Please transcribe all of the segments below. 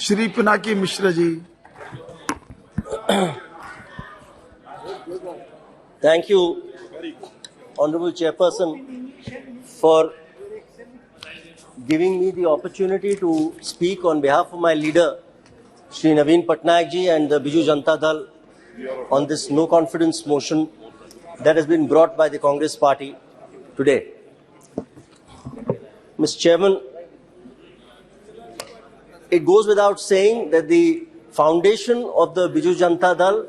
Shri Pinaki Mishra ji. Thank you, Honorable Chairperson, for giving me the opportunity to speak on behalf of my leader, Shri Naveen Patnaik ji, and the Biju Janata Dal on this no confidence motion that has been brought by the Congress party today. Mr. Chairman, it goes without saying that the foundation of the Biju Janata Dal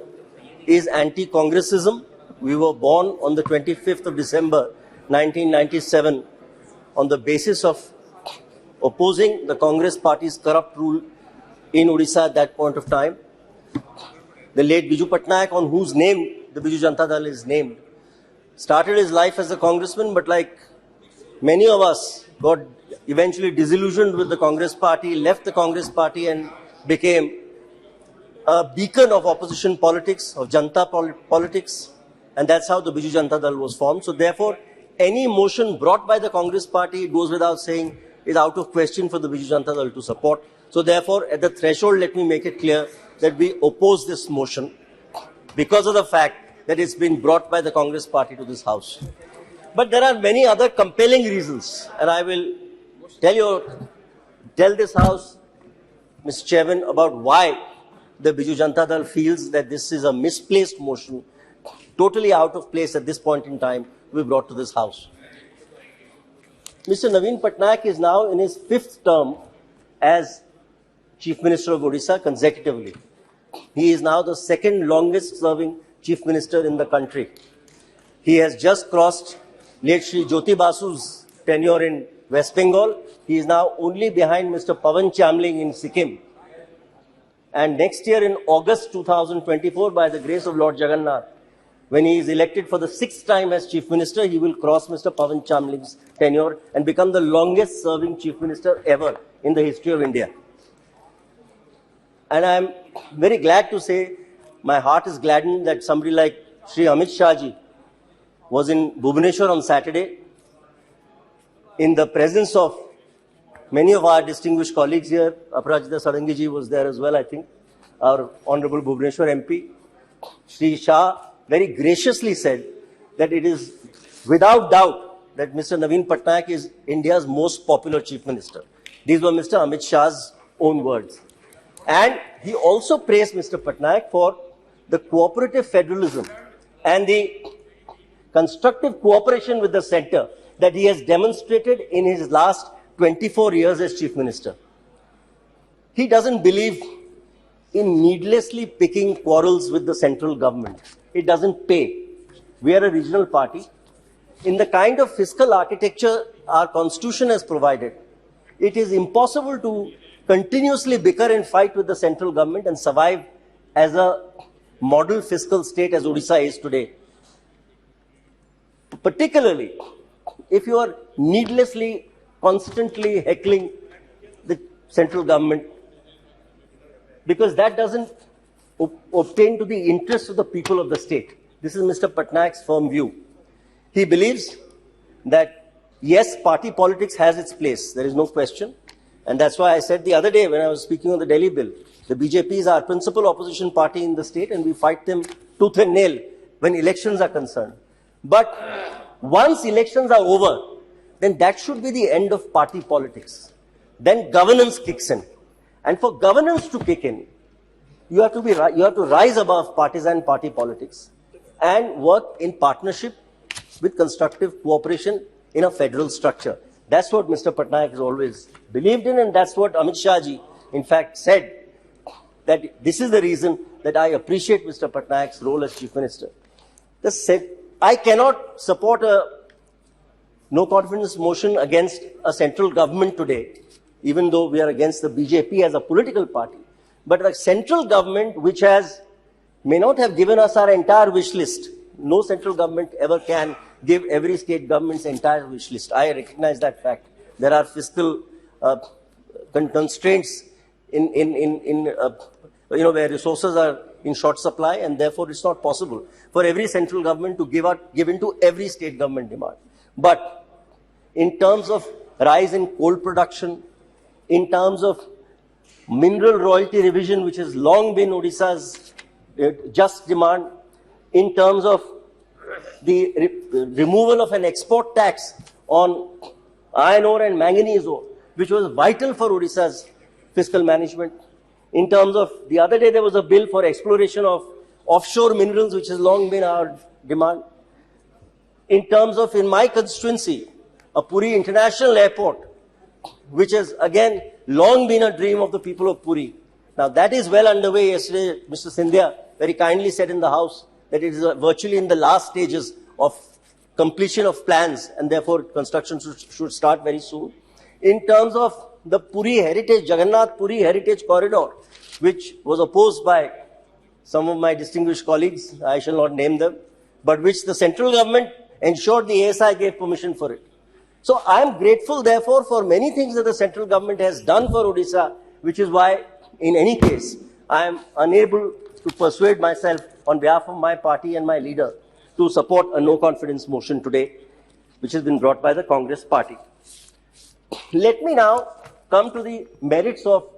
is anti-Congressism. We were born on the 25th of December 1997 on the basis of opposing the Congress party's corrupt rule in Odisha at that point of time. The late Biju Patnaik, on whose name the Biju Janata Dal is named, started his life as a congressman, but like many of us, got eventually disillusioned with the Congress party, left the Congress party and became a beacon of opposition politics, of Janta politics, and that's how the Biju Janata Dal was formed. So therefore, any motion brought by the Congress party, it goes without saying, is out of question for the Biju Janata Dal to support. So therefore, at the threshold, let me make it clear that we oppose this motion because of the fact that it's been brought by the Congress party to this House. But there are many other compelling reasons, and I will tell this House, Mr. Chairman, about why the Biju Janata Dal feels that this is a misplaced motion, totally out of place at this point in time, to be brought to this House. Mr. Naveen Patnaik is now in his 5th term as Chief Minister of Odisha consecutively. He is now the 2nd longest serving Chief Minister in the country. He has just crossed late Shri Jyoti Basu's tenure in West Bengal. He is now only behind Mr. Pawan Chamling in Sikkim. And next year in August 2024, by the grace of Lord Jagannath, when he is elected for the 6th time as Chief Minister, he will cross Mr. Pawan Chamling's tenure and become the longest serving Chief Minister ever in the history of India. And I am very glad to say, my heart is gladdened that somebody like Shri Amit Shah ji was in Bhubaneswar on Saturday in the presence of many of our distinguished colleagues here. Aparajita Sarangi ji was there as well, I think, our Honorable Bhubaneswar MP. Shri Shah very graciously said that it is without doubt that Mr. Naveen Patnaik is India's most popular Chief Minister. These were Mr. Amit Shah's own words. And he also praised Mr. Patnaik for the cooperative federalism and the constructive cooperation with the centre that he has demonstrated in his last 24 years as Chief Minister. He doesn't believe in needlessly picking quarrels with the central government. It doesn't pay. We are a regional party. In the kind of fiscal architecture our constitution has provided, it is impossible to continuously bicker and fight with the central government and survive as a model fiscal state as Odisha is today. Particularly if you are needlessly, constantly heckling the central government, because that doesn't obtain to the interests of the people of the state. This is Mr. Patnaik's firm view. He believes that, yes, party politics has its place. There is no question. And that's why I said the other day when I was speaking on the Delhi bill, the BJP is our principal opposition party in the state and we fight them tooth and nail when elections are concerned. But once elections are over, then that should be the end of party politics. Then governance kicks in. And for governance to kick in, you have to rise above partisan party politics and work in partnership with constructive cooperation in a federal structure. That's what Mr. Patnaik has always believed in, and that's what Amit Shah ji, in fact, said, that this is the reason that I appreciate Mr. Patnaik's role as Chief Minister. I cannot support a no confidence motion against a central government today, even though we are against the BJP as a political party. But a central government which may not have given us our entire wish list. No central government ever can give every state government's entire wish list. I recognize that fact. There are fiscal constraints where resources are in short supply, and therefore it's not possible for every central government to give in to every state government demand. But in terms of rise in coal production, in terms of mineral royalty revision, which has long been Odisha's just demand, in terms of the removal of an export tax on iron ore and manganese ore, which was vital for Odisha's fiscal management. In terms of, the other day there was a bill for exploration of offshore minerals, which has long been our demand. In terms of, in my constituency, a Puri International Airport, which has again long been a dream of the people of Puri. Now that is well underway. Yesterday, Mr. Sindhya very kindly said in the House that it is virtually in the last stages of completion of plans, and therefore construction should start very soon. In terms of the Puri Heritage, Jagannath Puri Heritage Corridor, which was opposed by some of my distinguished colleagues, I shall not name them, but which the central government ensured the ASI gave permission for it. So I am grateful, therefore, for many things that the central government has done for Odisha, which is why, in any case, I am unable to persuade myself on behalf of my party and my leader to support a no-confidence motion today, which has been brought by the Congress party. Let me now come to the merits of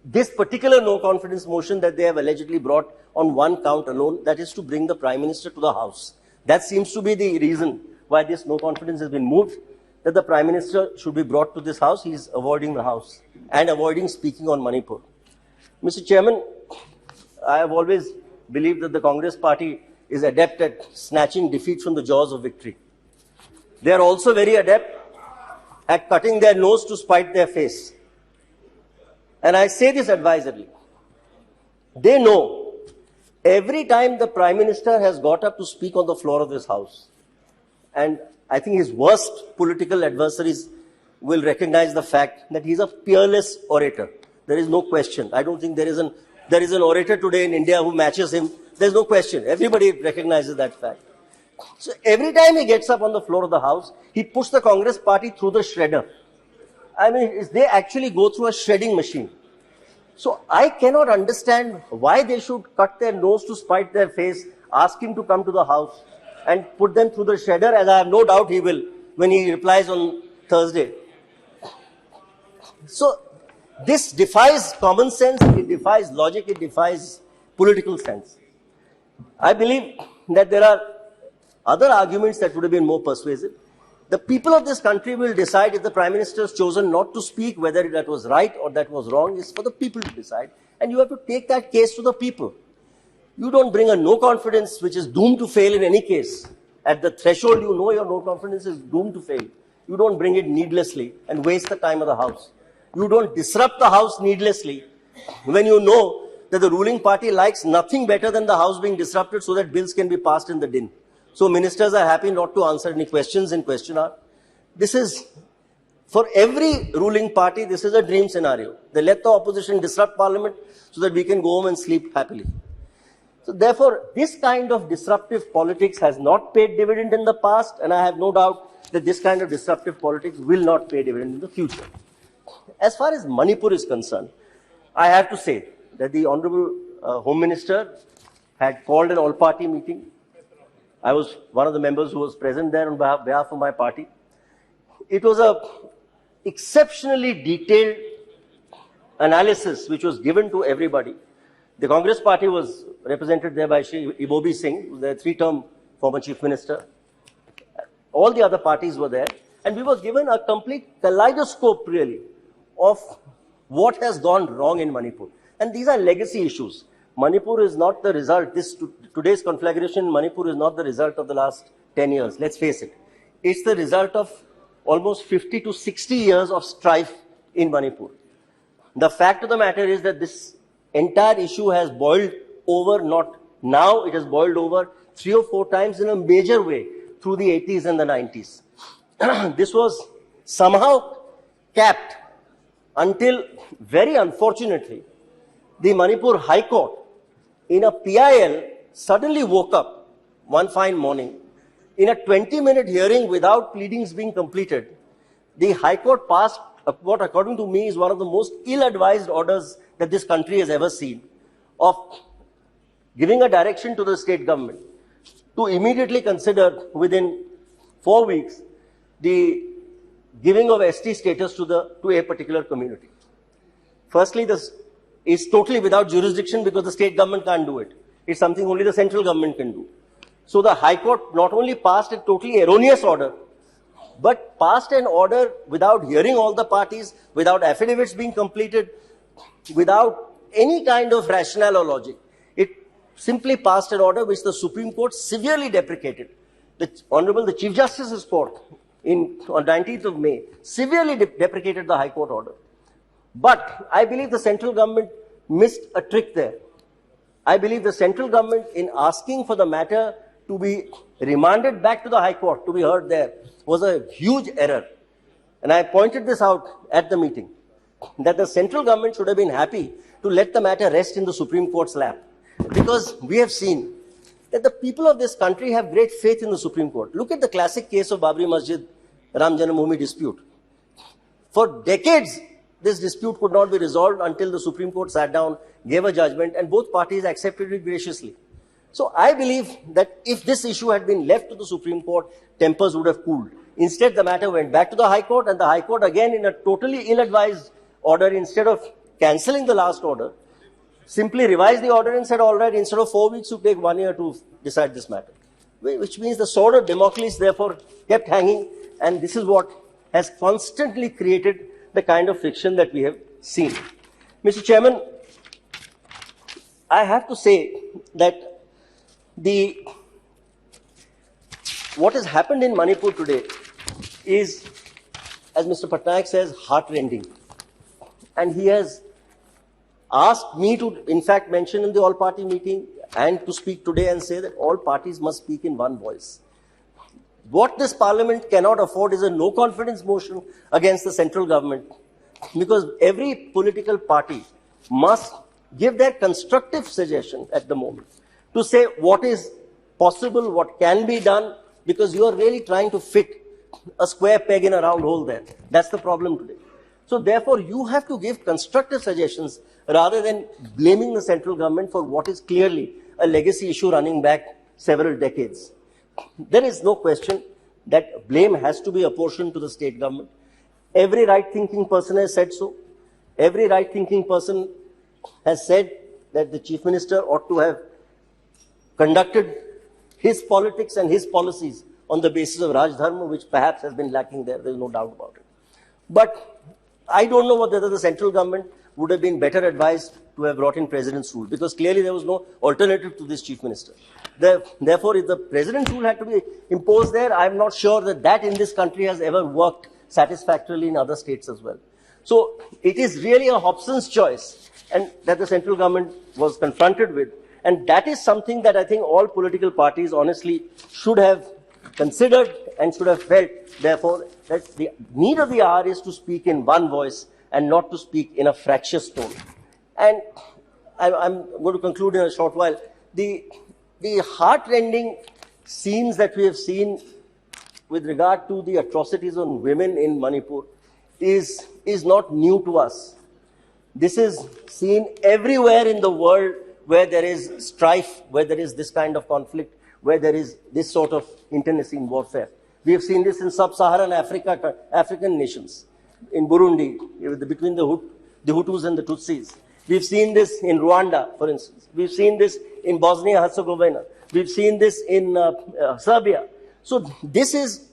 this particular no-confidence motion that they have allegedly brought on one count alone, that is to bring the Prime Minister to the House. That seems to be the reason why this no-confidence has been moved, that the Prime Minister should be brought to this House. He is avoiding the House and avoiding speaking on Manipur. Mr. Chairman, I have always believed that the Congress party is adept at snatching defeat from the jaws of victory. They are also very adept at cutting their nose to spite their face. And I say this advisedly. They know every time the Prime Minister has got up to speak on the floor of this House, and I think his worst political adversaries will recognize the fact that he's a peerless orator. There is no question. I don't think there is an orator today in India who matches him. There's no question. Everybody recognizes that fact. So every time he gets up on the floor of the House, he puts the Congress party through the shredder. I mean, they actually go through a shredding machine. So I cannot understand why they should cut their nose to spite their face, ask him to come to the House and put them through the shredder, as I have no doubt he will when he replies on Thursday. So this defies common sense, it defies logic, it defies political sense. I believe that there are other arguments that would have been more persuasive. The people of this country will decide if the Prime Minister has chosen not to speak, whether that was right or that was wrong. It's for the people to decide. And you have to take that case to the people. You don't bring a no confidence which is doomed to fail in any case. At the threshold, you know your no confidence is doomed to fail. You don't bring it needlessly and waste the time of the House. You don't disrupt the House needlessly when you know that the ruling party likes nothing better than the House being disrupted so that bills can be passed in the din. So ministers are happy not to answer any questions in question hour. This is, for every ruling party, this is a dream scenario. They let the opposition disrupt parliament so that we can go home and sleep happily. So therefore, this kind of disruptive politics has not paid dividend in the past, and I have no doubt that this kind of disruptive politics will not pay dividend in the future. As far as Manipur is concerned, I have to say that the Honorable Home Minister had called an all-party meeting. I was one of the members who was present there on behalf of my party. It was an exceptionally detailed analysis which was given to everybody. The Congress party was represented there by Shri Ibobi Singh, the three-term former Chief Minister. All the other parties were there. And we were given a complete kaleidoscope, really, of what has gone wrong in Manipur. And these are legacy issues. Manipur is not the result, today's conflagration in Manipur is not the result of the last 10 years, let's face it. It's the result of almost 50 to 60 years of strife in Manipur. The fact of the matter is that this entire issue has boiled over, not now, it has boiled over 3 or 4 times in a major way through the 80s and the 90s. This was somehow capped until, very unfortunately, the Manipur High Court in a PIL suddenly woke up one fine morning. In a 20-minute hearing without pleadings being completed, the High Court passed what, according to me, is one of the most ill-advised orders that this country has ever seen, of giving a direction to the state government to immediately consider within 4 weeks the giving of ST status to a particular community. firstly, this is totally without jurisdiction because the state government can't do it. It's something only the central government can do. So the High Court not only passed a totally erroneous order, but passed an order without hearing all the parties, without affidavits being completed, without any kind of rationale or logic. It simply passed an order which the Supreme Court severely deprecated. The Chief Justice's Court on 19th of May severely deprecated the High Court order. But I believe the central government missed a trick there. I believe the central government, in asking for the matter to be remanded back to the High Court to be heard there, was a huge error. And I pointed this out at the meeting, that the central government should have been happy to let the matter rest in the Supreme Court's lap. Because we have seen that the people of this country have great faith in the Supreme Court. Look at the classic case of Babri Masjid, Ram Janmabhoomi dispute. For decades, this dispute could not be resolved until the Supreme Court sat down, gave a judgment, and both parties accepted it graciously. So I believe that if this issue had been left to the Supreme Court, tempers would have cooled. Instead, the matter went back to the High Court, and the High Court, again in a totally ill-advised order, instead of cancelling the last order, simply revised the order and said, all right, instead of 4 weeks, you take 1 year to decide this matter. Which means the sword of Damocles, therefore, kept hanging, and this is what has constantly created the kind of friction that we have seen. Mr. Chairman, I have to say that what has happened in Manipur today is, as Mr. Patnaik says, heart-rending. And he has asked me to, in fact, mention in the all-party meeting and to speak today and say that all parties must speak in one voice. What this parliament cannot afford is a no-confidence motion against the central government, because every political party must give their constructive suggestion at the moment to say what is possible, what can be done, because you are really trying to fit a square peg in a round hole there. That's the problem today. So therefore, you have to give constructive suggestions rather than blaming the central government for what is clearly a legacy issue running back several decades. There is no question that blame has to be apportioned to the state government. Every right-thinking person has said so. Every right-thinking person has said that the Chief Minister ought to have conducted his politics and his policies on the basis of Raj Dharma, which perhaps has been lacking there. There is no doubt about it. But I don't know whether the central government would have been better advised to have brought in President's rule, because clearly there was no alternative to this Chief Minister. Therefore, if the President's rule had to be imposed there, I'm not sure that that in this country has ever worked satisfactorily in other states as well. So it is really a Hobson's choice, and that the central government was confronted with. And that is something that I think all political parties honestly should have considered and should have felt, therefore, that the need of the hour is to speak in one voice and not to speak in a fractious tone. And I'm going to conclude in a short while. The heart-rending scenes that we have seen with regard to the atrocities on women in Manipur is not new to us. This is seen everywhere in the world where there is strife, where there is this kind of conflict, where there is this sort of internecine warfare. We have seen this in sub-Saharan African nations, in Burundi, between the Hutus and the Tutsis. We've seen this in Rwanda, for instance. We've seen this in Bosnia-Herzegovina. We've seen this in Serbia. So this is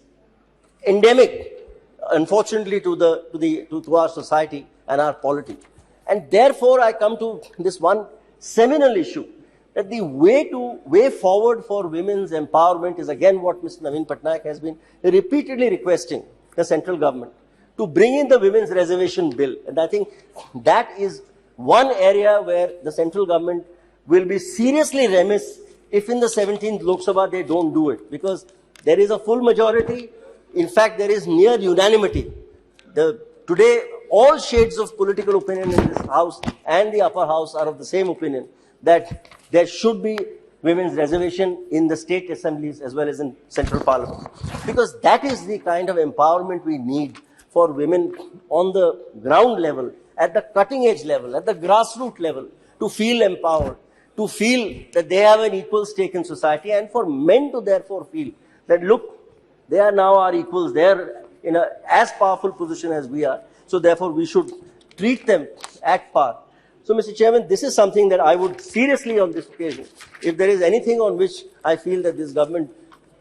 endemic, unfortunately, to our society and our polity. And therefore, I come to this one seminal issue, that the way forward for women's empowerment is again what Mr. Naveen Patnaik has been repeatedly requesting the central government to bring in the Women's Reservation Bill. And I think that is one area where the central government will be seriously remiss if in the 17th Lok Sabha they don't do it, because there is a full majority. In fact, there is near unanimity. Today, all shades of political opinion in this house and the upper house are of the same opinion, that there should be women's reservation in the state assemblies as well as in central parliament. Because that is the kind of empowerment we need for women on the ground level, at the cutting edge level, at the grassroots level, to feel empowered, to feel that they have an equal stake in society, and for men to therefore feel that, look, they are now our equals, they are in as powerful position as we are. So therefore we should treat them at par. So, Mr. Chairman, this is something that I would seriously on this occasion, if there is anything on which I feel that this government,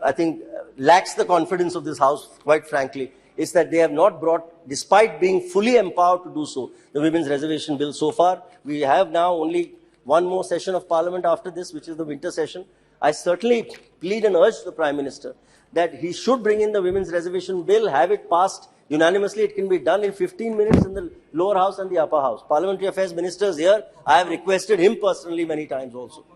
I think, lacks the confidence of this House, quite frankly, is that they have not brought, despite being fully empowered to do so, the Women's Reservation Bill so far. We have now only one more session of Parliament after this, which is the winter session. I certainly plead and urge the Prime Minister that he should bring in the Women's Reservation Bill, have it passed unanimously. It can be done in 15 minutes in the lower house and the upper house. Parliamentary Affairs Minister is here. I have requested him personally many times also.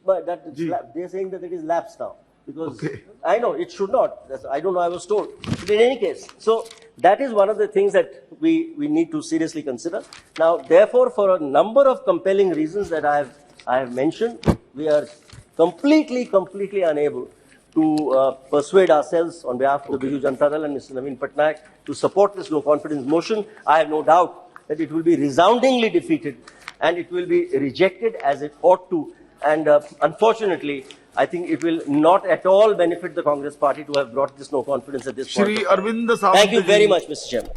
But that they're saying that it is lapsed now. Because I know it should not. I don't know, I was told. But in any case, so that is one of the things that we need to seriously consider. Now, therefore, for a number of compelling reasons that I have mentioned, we are completely unable to persuade ourselves on behalf of the Biju Janata Dal and Mr. Naveen Patnaik to support this no confidence motion. I have no doubt that it will be resoundingly defeated and it will be rejected as it ought to. And unfortunately, I think it will not at all benefit the Congress party to have brought this no confidence at this point. Shri Arvind Thank you very much, Mr. Chairman.